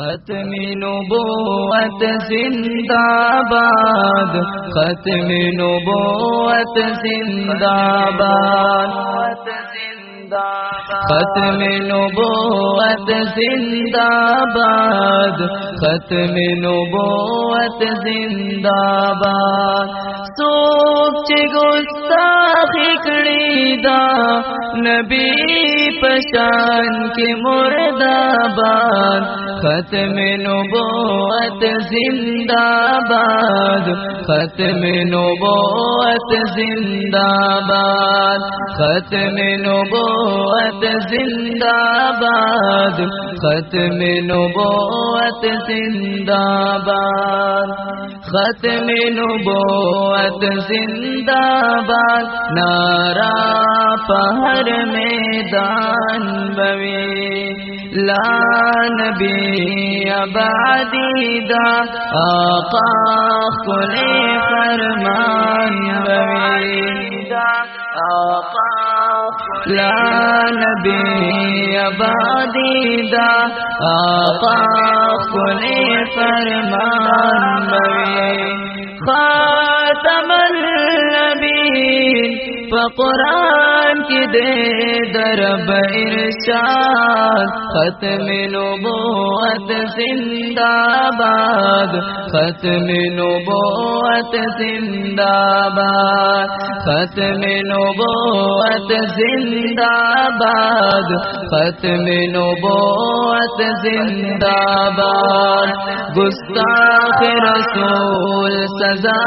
ختم نبوت زندہ باد، ختم نبوت زندہ باد، ختم نبوت زندہ باد، ختم نبوت زندہ باد. سوچ گستاخی کړي دا نبی پشان کې مرداباد. ختم نبوت زندہ باد، ختم نبوت زندہ باد، ختم نبوت زندہ باد، ختم نبوت زندہ باد، ختم نبوت زندہ باد. نارا پہر میدان بوی لا نبی آبادی دا آقا کھلے فرمان بوی آقا لا نبی آبادی دا آقا کھلے فرمان بوی. خاتم النبیین قرآن کی دے درب ارشاد. ختم نبوت زندہ باد، ختم نبوت زندہ باد، ختم نبوت زندہ باد، ختم نبوت زندہ باد. گستاخ رسول سزا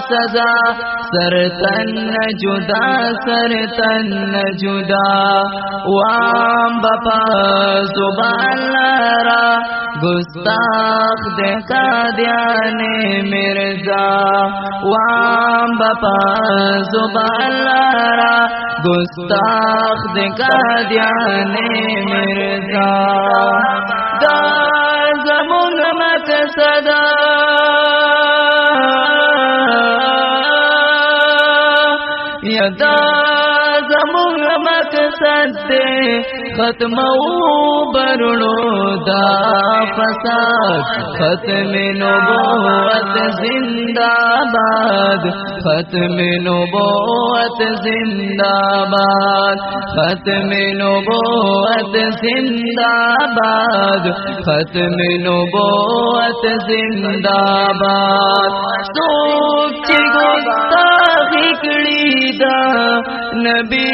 سزا، سرتن جدا سرتن جدا. وام بپا زبان لارا گستاخ دیکھا دیانے مرزا. وام بپا زبان لارا گستاخ دیکھا دیانے مرزا. دا زمون مقصدا یدا زمون مقصد دے ختم برنو دا فساد. ختم نبوت زندہ باد، ختم نبوت زندہ باد، ختم نبوت زندہ باد، ختم نبوت زندہ باد. سوچ گستاخی کړي دا نبی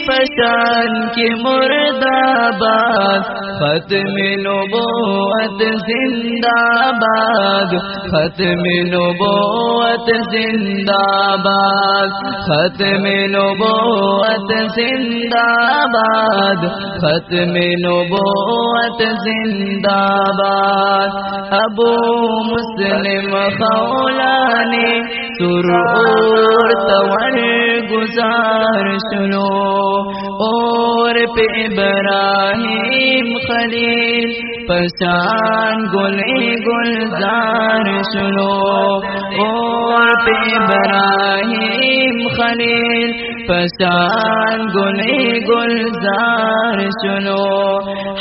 پشان کی مرداباد. ختم نبوت زندہ باد، ختم نبوت زندہ باد، ختم نبوت زندہ باد، ختم نبوت زندہ باد. ابو مسلم خولانی سرور تور گزار سنو، اور پہ ابراہیم خلیل پشان گلے گلزار سنو، اور پہ ابراہیم خلیل پشان گلے گلزار سنو.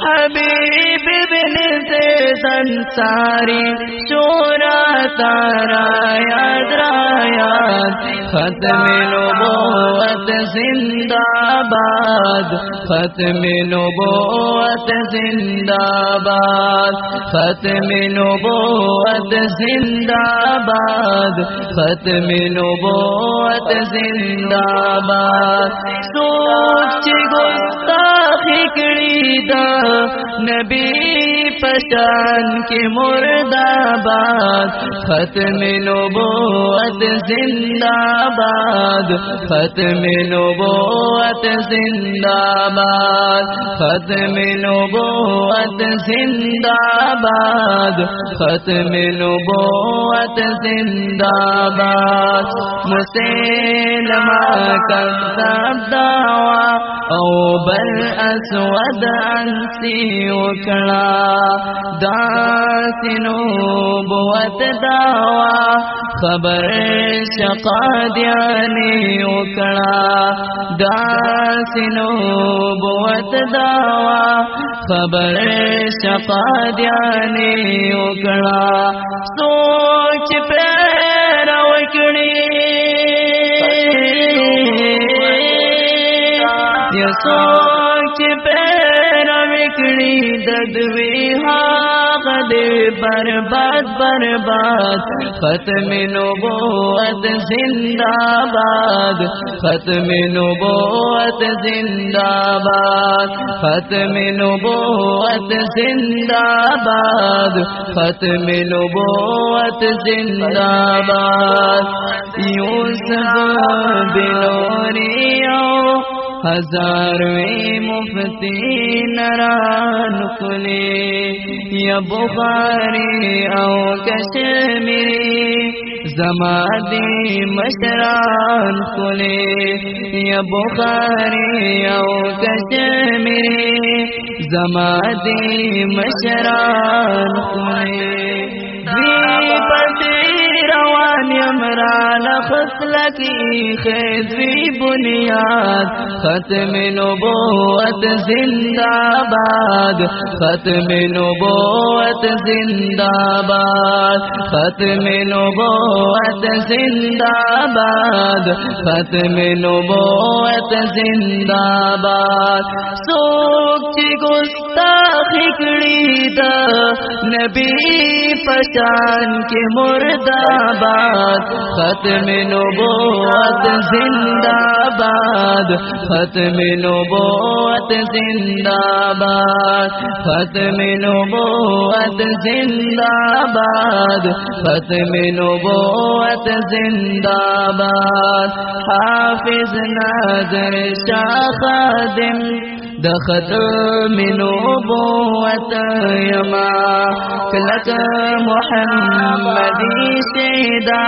حبیب بن زید انصاری شورا تارا یاد رایات. ختم نبوت زندہ باد، ختم نبوت زندہ باد، ختم نبوت زندہ باد، ختم نبوت زندہ باد. سوچ گستاخی کړي دا نبی پشان کی مرداباد. ختم نبوت زندہ باد، ختم نبوت زندہ باد، ختم نبوت زندہ باد، ختم نبوت زندہ باد. مسلمہ کذاب دعوا او بل اسود انسی وکڑا. دا نبوت داوا خبر شقا دیانی اکڑا داس نبوت داوا خبر شقا دیانی اکڑا سوچ پیر وکڑی یا سوچ پیر وکڑی ددوی حاغ دے برباد برباد ختم نبوت زندہ باد ختم نبوت زندہ باد ختم نبوت زندہ باد ختم نبوت زندہ باد یوسف بنوریو ہزارویں مفتی نران کلی یا بخاری او کشمیری زمادی مشران کلی یا بخاری او کشمیری زمادی مشران کلی دوی پسی روان یمران خسلکی خیزوی بنیاد ختم نبوت زندہ باد ختم نبوت زندہ باد ختم نبوت زندہ باد ختم نبوت زندہ باد سوک گستاخی کڑی دا نبی پشان کے مرداباد ختم نبوت زندہ باد ختم نبوت زندہ باد ختم نبوت زندہ باد ختم نبوت زندہ باد حافظ ناظر شاہ خادم ختم نبوت یما کلک محمدی سیدا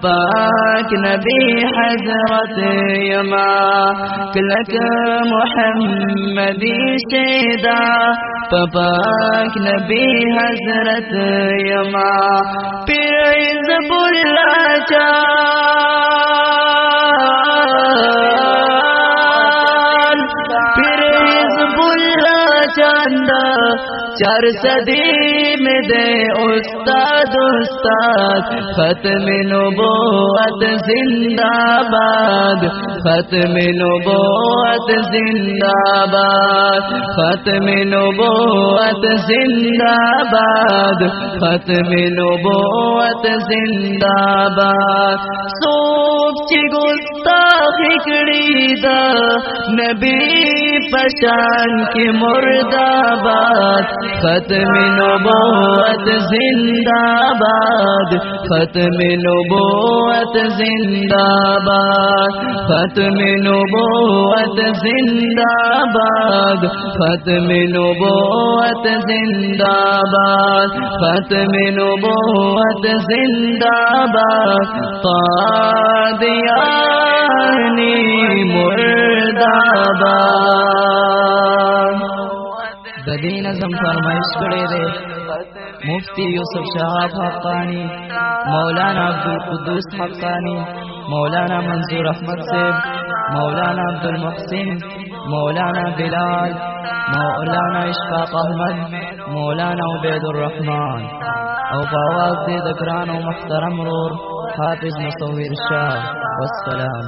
پاک نبی حضرت یما کلک محمدی سیدا پاک نبی حضرت یما پیر حزب اللہ چاندہ چار صدی میں دے استاد استاد ختم نبوت زندہ باد ختم نبوت زندہ باد ختم نبوت زندہ باد ختم نبوت زندہ باد سوچ گستاخی کڑی دا نبی پشان کی مرداباد ختم نبوت زندہ باد ختم نبوت زندہ باد ختم نبوت زندہ باد ختم نبوت زندہ باد ختم نبوت زندہ باد قادیانی مرداباد ددی نظم فرمائش کرے دے مفتی یوسف شہاب حقانی مولانا عبدالقدوس حقانی مولانا منظور احمد صاحب مولانا عبدالمحسن مولانا بلال مولانا اشفاق احمد مولانا عبید الرحمن او باواز دے دکران و محترم رور حافظ مصور شاہ والسلام